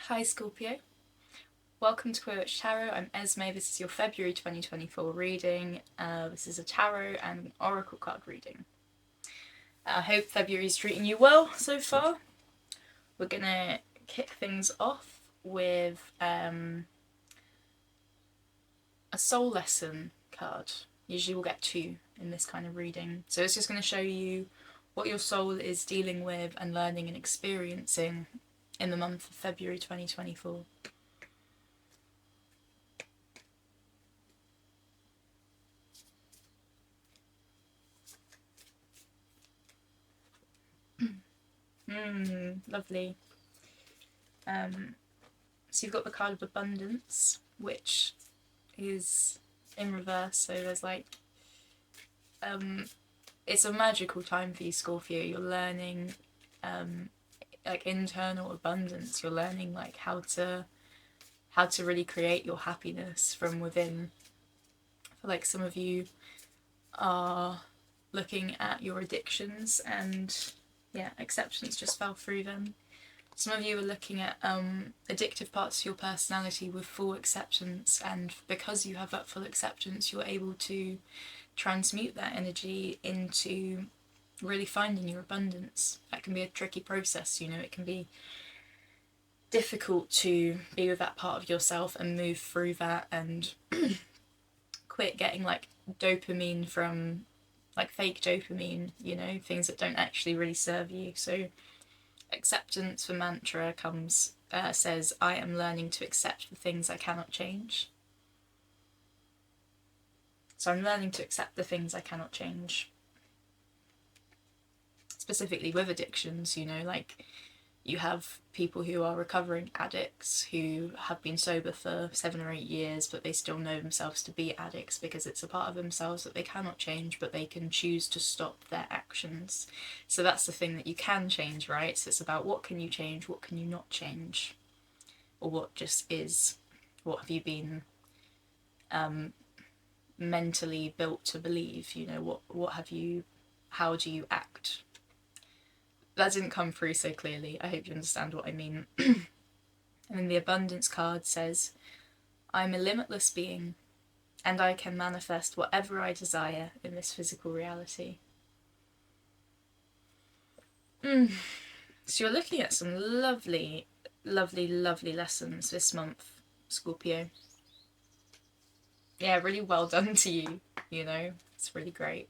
Hi Scorpio, welcome to Queer Witch Tarot. I'm Esme. This is your February 2024 reading. This is a tarot and an oracle card reading. I hope February's treating you well so far. We're gonna kick things off with a soul lesson card. Usually we'll get two in this kind of reading. So it's just going to show you what your soul is dealing with and learning and experiencing in the month of February 2024. Lovely. So you've got the card of abundance, which is in reverse, so there's it's a magical time for you, Scorpio. You're learning internal abundance. You're learning how to really create your happiness from within. I feel like some of you are looking at your addictions and acceptance just fell through them. Some of you are looking at addictive parts of your personality with full acceptance, and because you have that full acceptance, you're able to transmute that energy into really finding your abundance. That can be a tricky process, it can be difficult to be with that part of yourself and move through that and quit getting dopamine from fake dopamine, things that don't actually really serve you. So acceptance for mantra comes says, I am learning to accept the things I cannot change. So I'm learning to accept the things I cannot change. Specifically with addictions, you have people who are recovering addicts who have been sober for 7 or 8 years, but they still know themselves to be addicts because it's a part of themselves that they cannot change, but they can choose to stop their actions. So that's the thing that you can change, right? So it's about what can you change, what can you not change, or what just is. What have you been mentally built to believe? What have you, how do you act? That didn't come through so clearly. I hope you understand what I mean. And then the abundance card says, I'm a limitless being and I can manifest whatever I desire in this physical reality. So you're looking at some lovely, lovely, lovely lessons this month, Scorpio. Yeah, really well done to you, it's really great.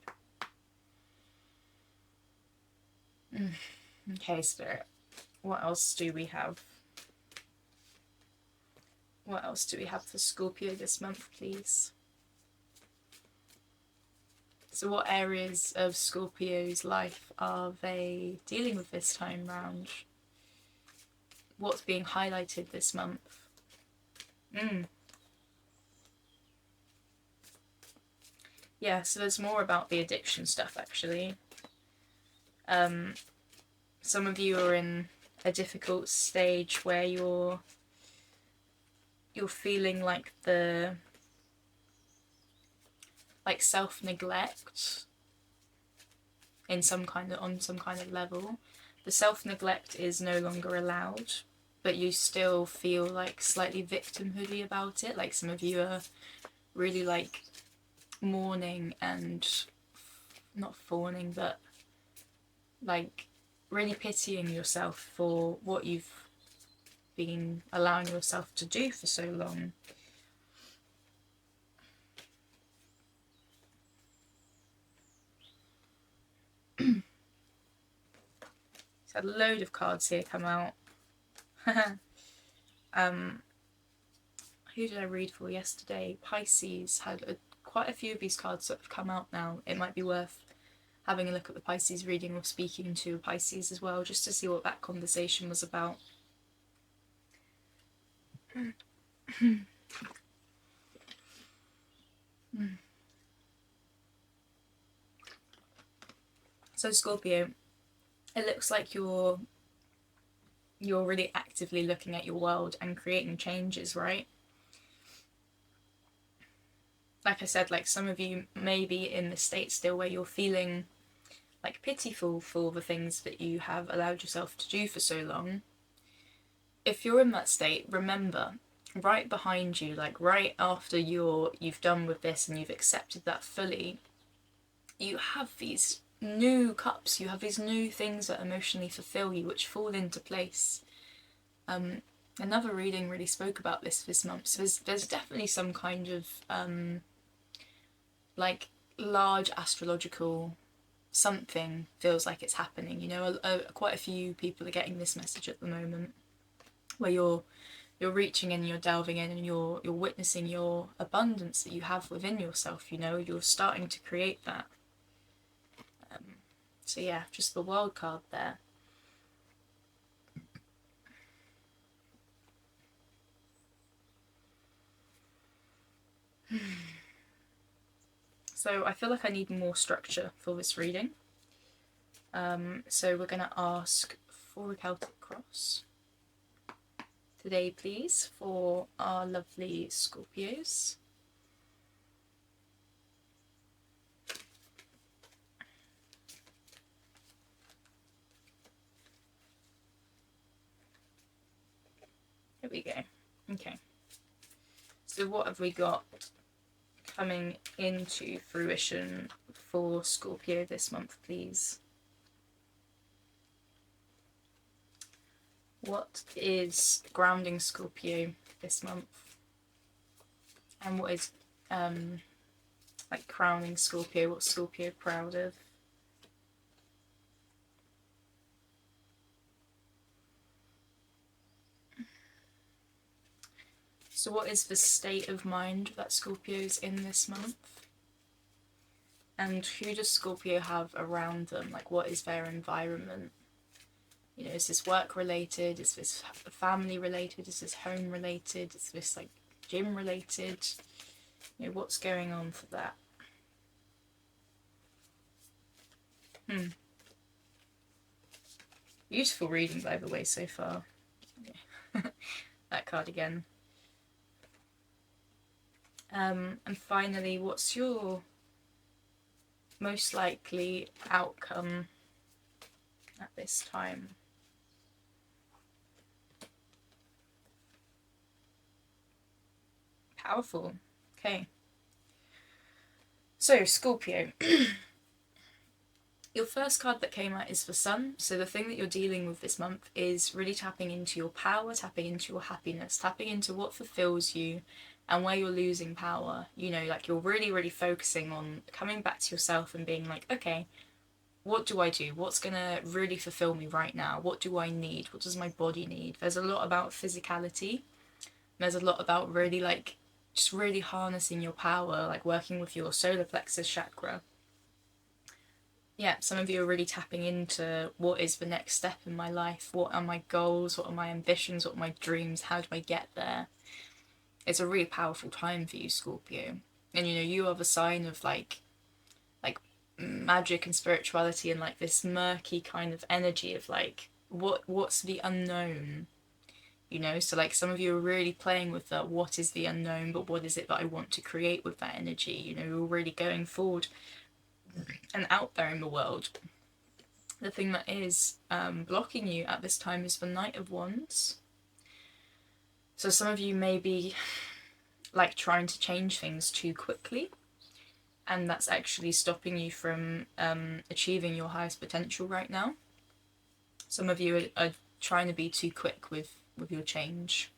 Okay, Spirit, what else do we have? What else do we have for Scorpio this month, please? So what areas of Scorpio's life are they dealing with this time round? What's being highlighted this month? Yeah, so there's more about the addiction stuff, actually. Some of you are in a difficult stage where you're feeling the self-neglect on some kind of level. The self-neglect is no longer allowed, but you still feel slightly victimhoody about it. Some of you are really mourning and not fawning, but really pitying yourself for what you've been allowing yourself to do for so long. So a load of cards here come out. Who did I read for yesterday? Pisces had quite a few of these cards that have come out now. It might be worth having a look at the Pisces reading or speaking to Pisces as well, just to see what that conversation was about. So Scorpio, it looks like you're really actively looking at your world and creating changes, right? Like I said, some of you may be in the state still where you're feeling pitiful for the things that you have allowed yourself to do for so long. if you're in that state, remember, right behind you, like right after you've done with this and you've accepted that fully, you have these new cups, you have these new things that emotionally fulfill you, which fall into place. Another reading really spoke about this month. So there's definitely some kind of like large astrological something feels like it's happening. You know, quite a few people are getting this message at the moment, where you're reaching in, you're delving in, and you're witnessing your abundance that you have within yourself. You know, you're starting to create that. So yeah, just the wild card there. So I feel like I need more structure for this reading. So we're going to ask for a Celtic cross today, please, for our lovely Scorpios. Here we go. Okay. So what have we got coming into fruition for Scorpio this month, please? What is grounding Scorpio this month? And what is like crowning Scorpio? What's Scorpio proud of? So what is the state of mind that Scorpio's in this month? And who does Scorpio have around them? Like, what is their environment? You know, is this work related? Is this family related? Is this home related? Is this like gym related? You know, what's going on for that? Beautiful reading, by the way, so far. Okay. That card again. And finally, what's your most likely outcome at this time? Powerful. Okay. So, Scorpio. Your first card that came out is the Sun. So the thing that you're dealing with this month is really tapping into your power, tapping into your happiness, tapping into what fulfills you and where you're losing power. You know, like you're really, really focusing on coming back to yourself and being like, okay, what do I do? What's going to really fulfill me right now? What do I need? What does my body need? There's a lot about physicality. There's a lot about really like just really harnessing your power, like working with your solar plexus chakra. Yeah, some of you are really tapping into what is the next step in my life, what are my goals, what are my ambitions, what are my dreams, how do I get there? It's a really powerful time for you, Scorpio. And you know, you are the sign of like magic and spirituality and like this murky kind of energy of like what's the unknown, you know? So like some of you are really playing with that, what is the unknown, but what is it that I want to create with that energy? You know, you're really going forward and out there in the world. The thing that is blocking you at this time is the Knight of Wands. So some of you may be like trying to change things too quickly, and that's actually stopping you from achieving your highest potential right now. Some of you are trying to be too quick with your change,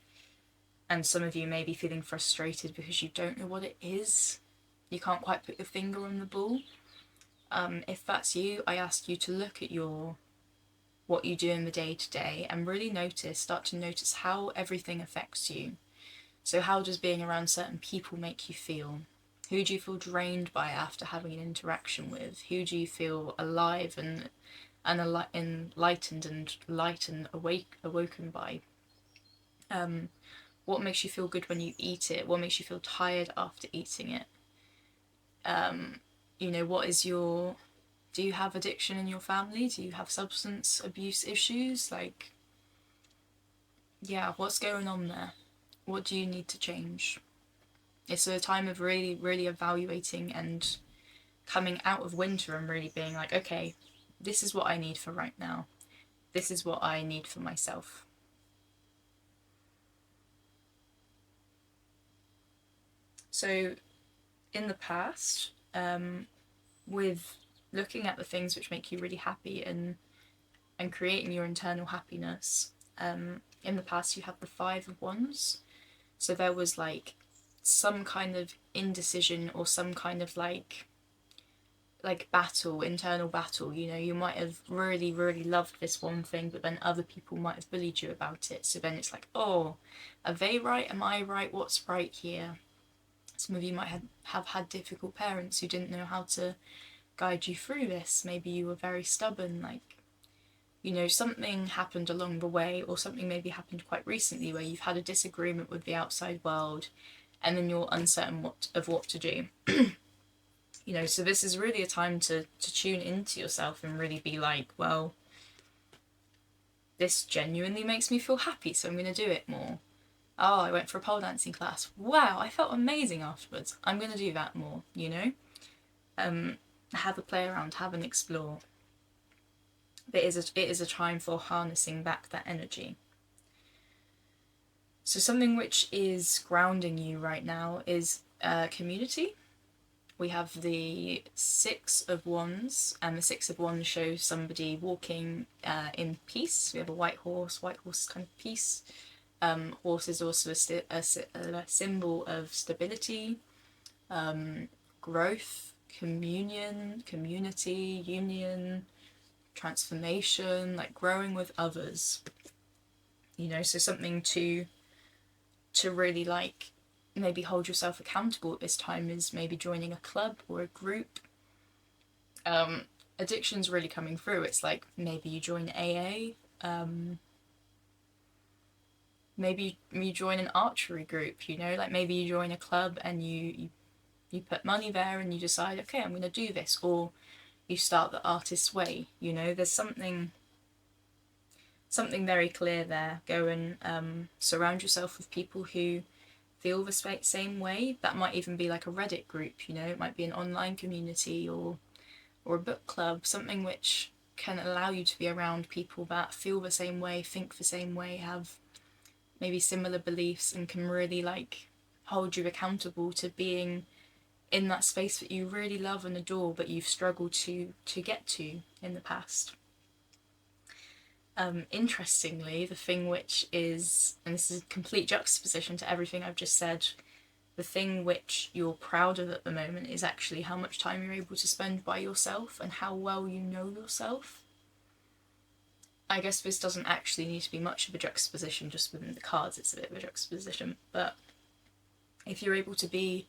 and some of you may be feeling frustrated because you don't know what it is. You can't quite put your finger on the ball. If that's you, I ask you to look at what you do in the day to day and really start to notice how everything affects you. So how does being around certain people make you feel? Who do you feel drained by after having an interaction with? Who do you feel alive and enlightened and light and awoken by? What makes you feel good when you eat it? What makes you feel tired after eating it? You know, do you have addiction in your family? Do you have substance abuse issues? Like, yeah, what's going on there? What do you need to change? It's a time of really, really evaluating and coming out of winter and really being like, okay, this is what I need for right now. This is what I need for myself. So in the past, with looking at the things which make you really happy and creating your internal happiness, in the past you have the Five of Wands. So there was like some kind of indecision or some kind of like battle, internal battle. You know, you might have really, really loved this one thing, but then other people might have bullied you about it. So then it's like, oh, are they right? Am I right? What's right here? Some of you might have had difficult parents who didn't know how to guide you through this. Maybe you were very stubborn, like, you know, something happened along the way, or something maybe happened quite recently where you've had a disagreement with the outside world and then you're uncertain of what to do. You know, so this is really a time to tune into yourself and really be like, well, this genuinely makes me feel happy, so I'm going to do it more. Oh, I went for a pole dancing class. Wow, I felt amazing afterwards. I'm going to do that more, you know? Have a play around, have an explore. But it is a time for harnessing back that energy. So something which is grounding you right now is community. We have the Six of Wands, and the Six of Wands shows somebody walking in peace. We have a white horse kind of peace. Horse is also a symbol of stability, growth, communion, community, union, transformation, like growing with others. You know, so something to really like maybe hold yourself accountable at this time is maybe joining a club or a group. Addiction's really coming through. It's like maybe you join AA, maybe you join an archery group, you know, like maybe you join a club and you put money there and you decide, okay, I'm going to do this, or you start the artist's way. You know, there's something very clear there. Go and surround yourself with people who feel the same way. That might even be like a Reddit group, you know, it might be an online community or a book club, something which can allow you to be around people that feel the same way, think the same way, have maybe similar beliefs, and can really like hold you accountable to being in that space that you really love and adore but you've struggled to get to in the past. Interestingly, the thing which is, and this is a complete juxtaposition to everything I've just said, the thing which you're proud of at the moment is actually how much time you're able to spend by yourself and how well you know yourself. I guess this doesn't actually need to be much of a juxtaposition just within the cards, it's a bit of a juxtaposition, but if you're able to be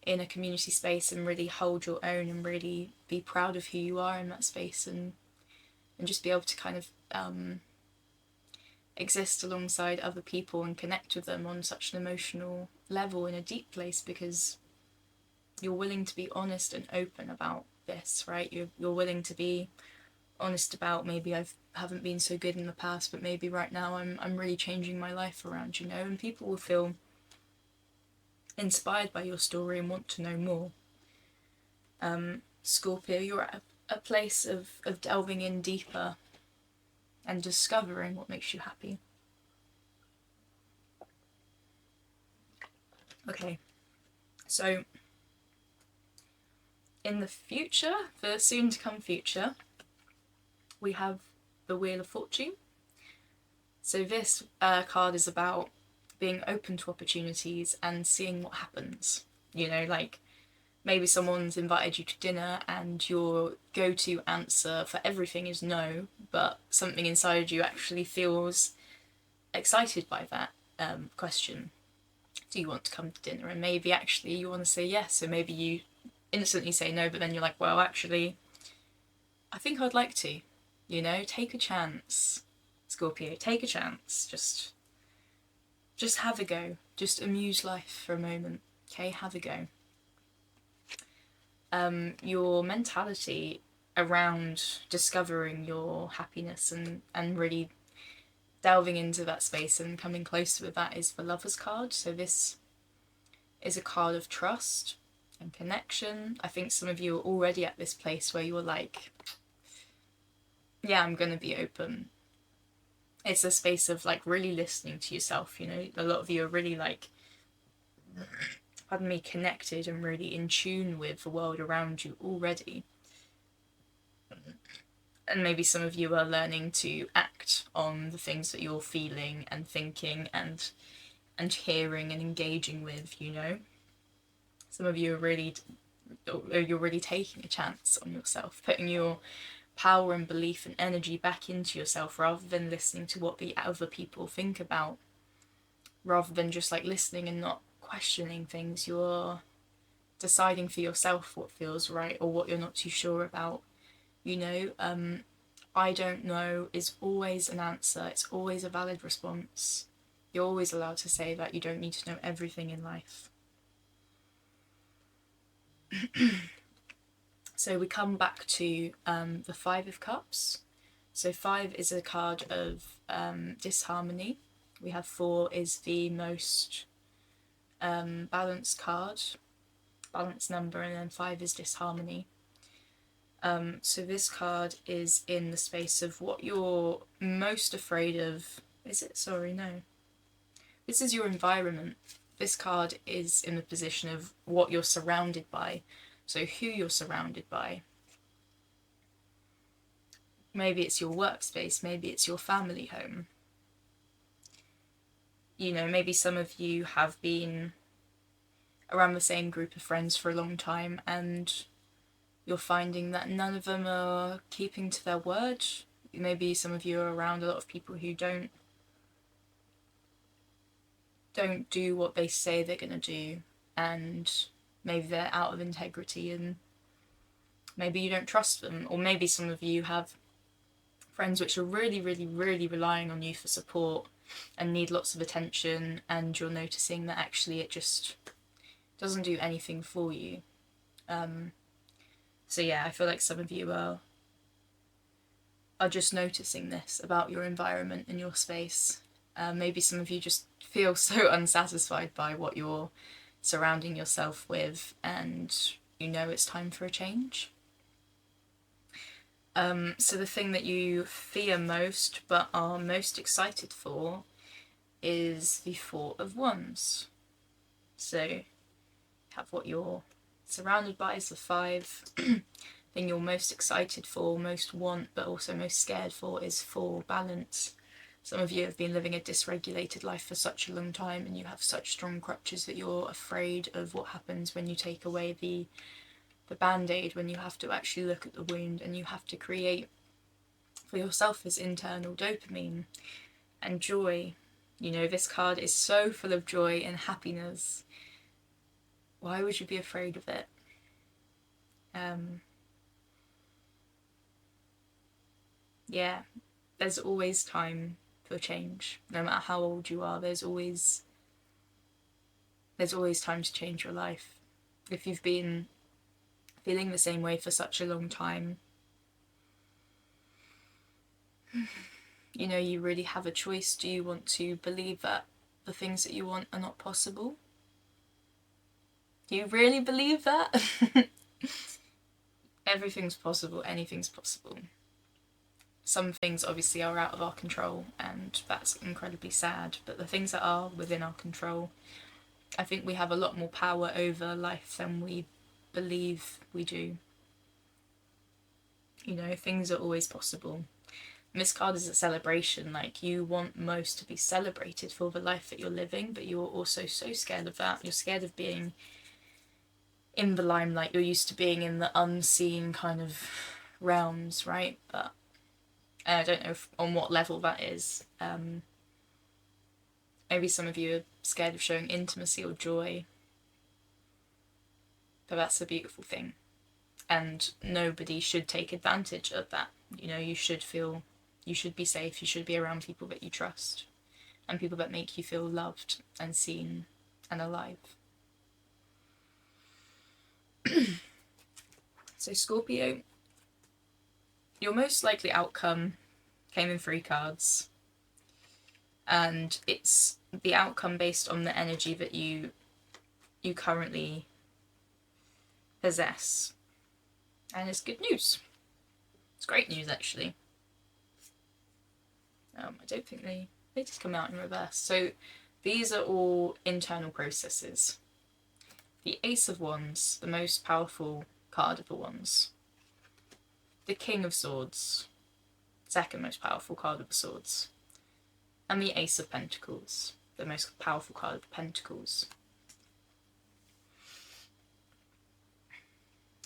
in a community space and really hold your own and really be proud of who you are in that space, and just be able to kind of exist alongside other people and connect with them on such an emotional level in a deep place, because you're willing to be honest and open about this, right? You're willing to be honest about, maybe I haven't been so good in the past, but maybe right now I'm really changing my life around, you know, and people will feel inspired by your story and want to know more. Scorpio, you're at a place of delving in deeper and discovering what makes you happy. Okay, so in the future, the soon to come future, we have the Wheel of Fortune. So this card is about being open to opportunities and seeing what happens. You know, like maybe someone's invited you to dinner and your go-to answer for everything is no, but something inside you actually feels excited by that question. Do you want to come to dinner? And maybe actually you want to say yes, so maybe you instantly say no, but then you're like, well, actually, I think I'd like to. You know, take a chance, Scorpio, take a chance. Just have a go. Just amuse life for a moment. Okay, have a go. Your mentality around discovering your happiness and really delving into that space and coming close with that is the Lover's card. So this is a card of trust and connection. I think some of you are already at this place where you're like, yeah, I'm gonna be open. It's a space of like really listening to yourself, you know. A lot of you are really like, pardon me, connected and really in tune with the world around you already. And maybe some of you are learning to act on the things that you're feeling and thinking and hearing and engaging with, you know. Some of you you're really taking a chance on yourself, putting your power and belief and energy back into yourself rather than listening to what the other people think about, rather than just like listening and not questioning things. You're deciding for yourself what feels right or what you're not too sure about, you know. I don't know is always an answer. It's always a valid response. You're always allowed to say that. You don't need to know everything in life. So we come back to the Five of Cups. So 5 is a card of disharmony. We have 4 is the most balanced card, balanced number, and then 5 is disharmony. So this card is in the space of what you're most afraid of. Is it? Sorry, no. This is your environment. This card is in the position of what you're surrounded by. So who you're surrounded by. Maybe it's your workspace, maybe it's your family home. You know, maybe some of you have been around the same group of friends for a long time and you're finding that none of them are keeping to their word. Maybe some of you are around a lot of people who don't do what they say they're going to do, and maybe they're out of integrity and maybe you don't trust them. Or maybe some of you have friends which are really, really, really relying on you for support and need lots of attention, and you're noticing that actually it just doesn't do anything for you. So yeah, I feel like some of you are just noticing this about your environment and your space. Maybe some of you just feel so unsatisfied by what you're surrounding yourself with, and you know it's time for a change. So the thing that you fear most but are most excited for is the Four of Wands. So have what you're surrounded by is the 5. Thing you're most excited for, most want, but also most scared for is 4, balance. Some of you have been living a dysregulated life for such a long time and you have such strong crutches that you're afraid of what happens when you take away the band-aid, when you have to actually look at the wound and you have to create for yourself this internal dopamine and joy. You know, this card is so full of joy and happiness. Why would you be afraid of it? Yeah, there's always time for change. No matter how old you are, there's always time to change your life. If you've been feeling the same way for such a long time, you know, you really have a choice. Do you want to believe that the things that you want are not possible? Do you really believe that? Everything's possible, anything's possible. Some things obviously are out of our control and that's incredibly sad, but the things that are within our control, I think we have a lot more power over life than we believe we do. You know, things are always possible. And this card is a celebration. Like, you want most to be celebrated for the life that you're living, but you're also so scared of that. You're scared of being in the limelight. You're used to being in the unseen kind of realms, right? But I don't know on what level that is. Maybe some of you are scared of showing intimacy or joy. But that's a beautiful thing. And nobody should take advantage of that. You know, you should be safe. You should be around people that you trust and people that make you feel loved and seen and alive. So Scorpio, your most likely outcome came in 3 cards. And it's the outcome based on the energy that you currently possess. And it's good news. It's great news, actually. I don't think they just come out in reverse. So these are all internal processes. the Ace of Wands, the most powerful card of the Wands. The King of Swords, second most powerful card of the Swords. And the Ace of Pentacles, the most powerful card of the Pentacles.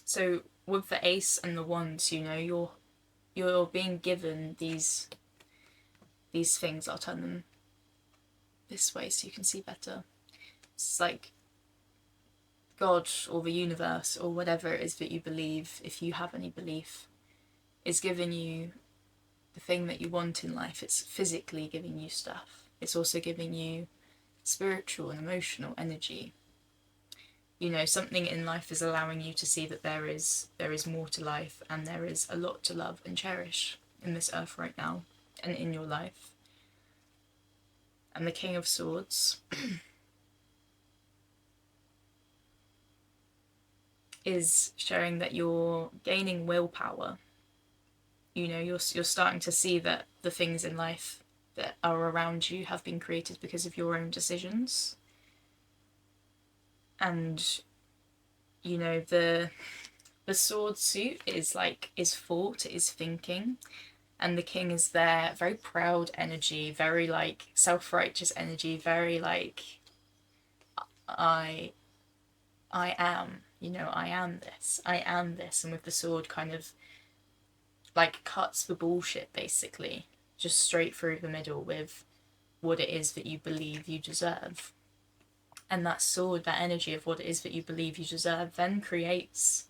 So with the Ace and the Wands, you know, you're being given these things. I'll turn them this way so you can see better. It's like God or the universe or whatever it is that you believe, if you have any belief, is giving you the thing that you want in life. It's physically giving you stuff. It's also giving you spiritual and emotional energy. You know, something in life is allowing you to see that there is more to life, and there is a lot to love and cherish in this earth right now and in your life. And the King of Swords is showing that you're gaining willpower. You know, you're starting to see that the things in life that are around you have been created because of your own decisions. And you know, the sword suit is thought, it is thinking, and the king is there, very proud energy, very like self-righteous energy, very like I am, you know, I am this, and with the sword kind of like cuts the bullshit basically, just straight through the middle with what it is that you believe you deserve. And that sword, that energy of what it is that you believe you deserve, then creates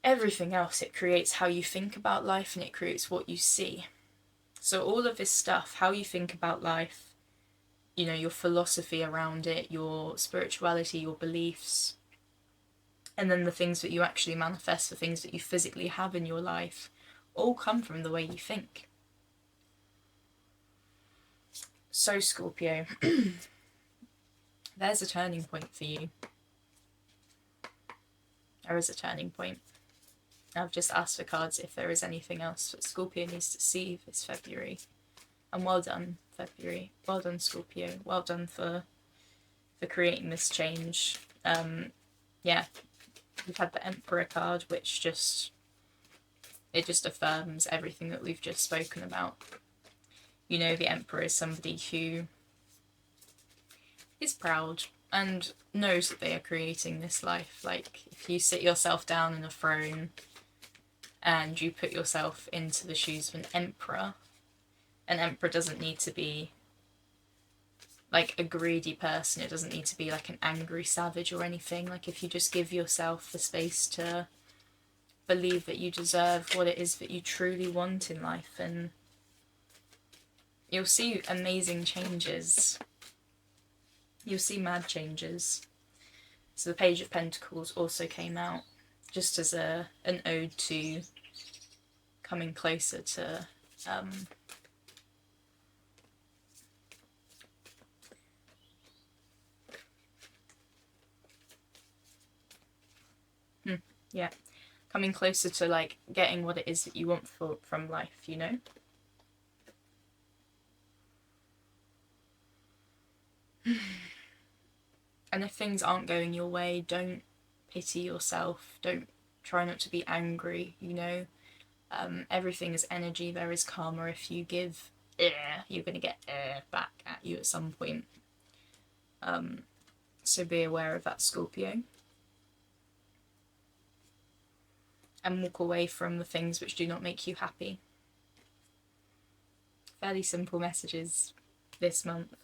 everything else. It creates how you think about life, and it creates what you see. So all of this stuff, how you think about life, you know, your philosophy around it, your spirituality, your beliefs, and then the things that you actually manifest, the things that you physically have in your life, all come from the way you think. So Scorpio, there's a turning point for you. There is a turning point. I've just asked the cards if there is anything else that Scorpio needs to see this February. And well done, February. Well done, Scorpio. Well done for creating this change. Yeah, we've had the Emperor card, which just affirms everything that we've just spoken about. You know, the Emperor is somebody who is proud and knows that they are creating this life. Like, if you sit yourself down on a throne and you put yourself into the shoes of an emperor doesn't need to be like a greedy person. It doesn't need to be like an angry savage or anything. Like, if you just give yourself the space to believe that you deserve what it is that you truly want in life, and you'll see amazing changes. You'll see mad changes. So the Page of Pentacles also came out just as an ode to coming closer to yeah, coming closer to like getting what it is that you want from life, you know? And if things aren't going your way, don't pity yourself. Don't try not to be angry, you know? Everything is energy. There is karma. If you give air, you're going to get air back at you at some point. So be aware of that, Scorpio. And walk away from the things which do not make you happy. Fairly simple messages this month.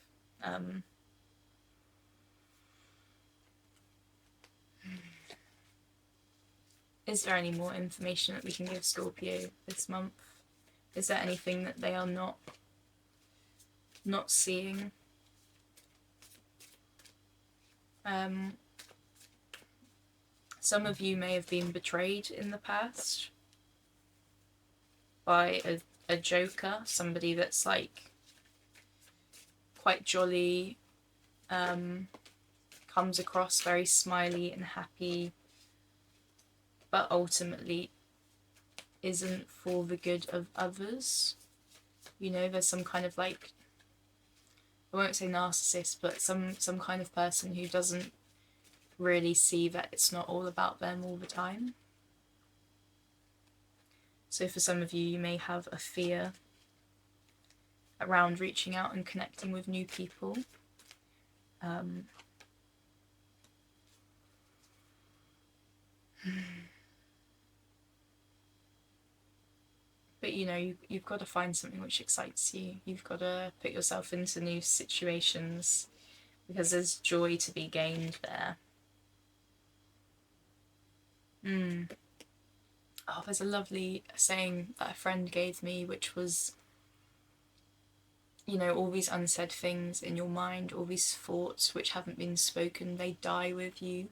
Is there any more information that we can give Scorpio this month? Is there anything that they are not seeing? Some of you may have been betrayed in the past by a joker, somebody that's like quite jolly, comes across very smiley and happy, but ultimately isn't for the good of others. You know, there's some kind of like, I won't say narcissist, but some kind of person who doesn't really see that it's not all about them all the time. So for some of you, you may have a fear around reaching out and connecting with new people. But you know, you've got to find something which excites you. You've got to put yourself into new situations because there's joy to be gained there. Oh, there's a lovely saying that a friend gave me, which was, you know, all these unsaid things in your mind, all these thoughts which haven't been spoken, they die with you.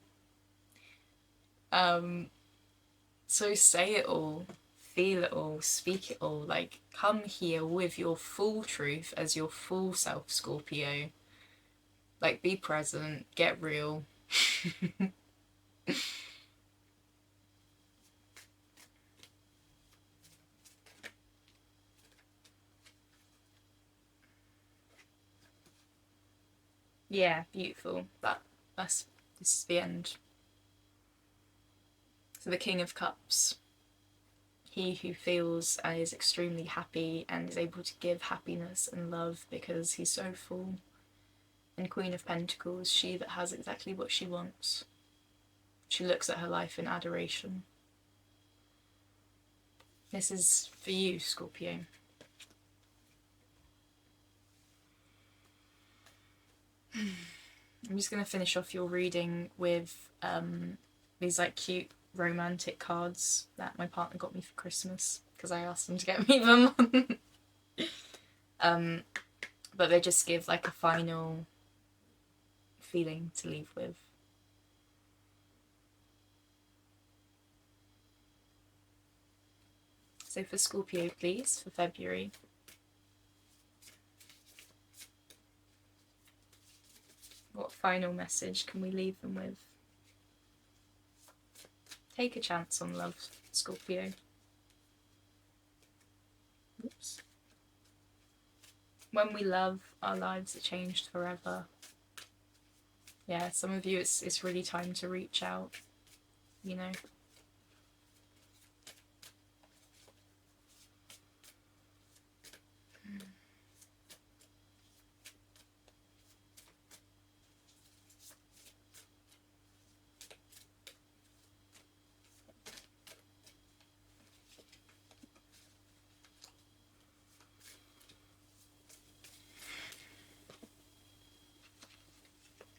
So say it all, feel it all, speak it all. Like, come here with your full truth as your full self, Scorpio. Like, be present, get real. Yeah, beautiful. This is the end. So the King of Cups, he who feels and is extremely happy and is able to give happiness and love because he's so full. And Queen of Pentacles, she that has exactly what she wants. She looks at her life in adoration. This is for you, Scorpio. I'm just going to finish off your reading with these like cute romantic cards that my partner got me for Christmas because I asked him to get me them. But they just give like a final feeling to leave with. So for Scorpio, please, for February. What final message can we leave them with? Take a chance on love, Scorpio. Oops. When we love, our lives are changed forever. Yeah, some of you, it's really time to reach out, you know.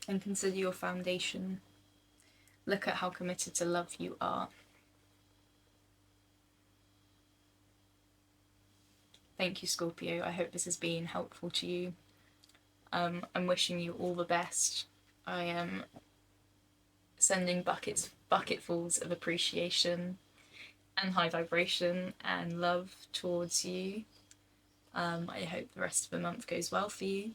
And consider your foundation. Look at how committed to love you are. Thank you, Scorpio. I hope this has been helpful to you. I'm wishing you all the best. I am sending bucketfuls of appreciation and high vibration and love towards you. I hope the rest of the month goes well for you.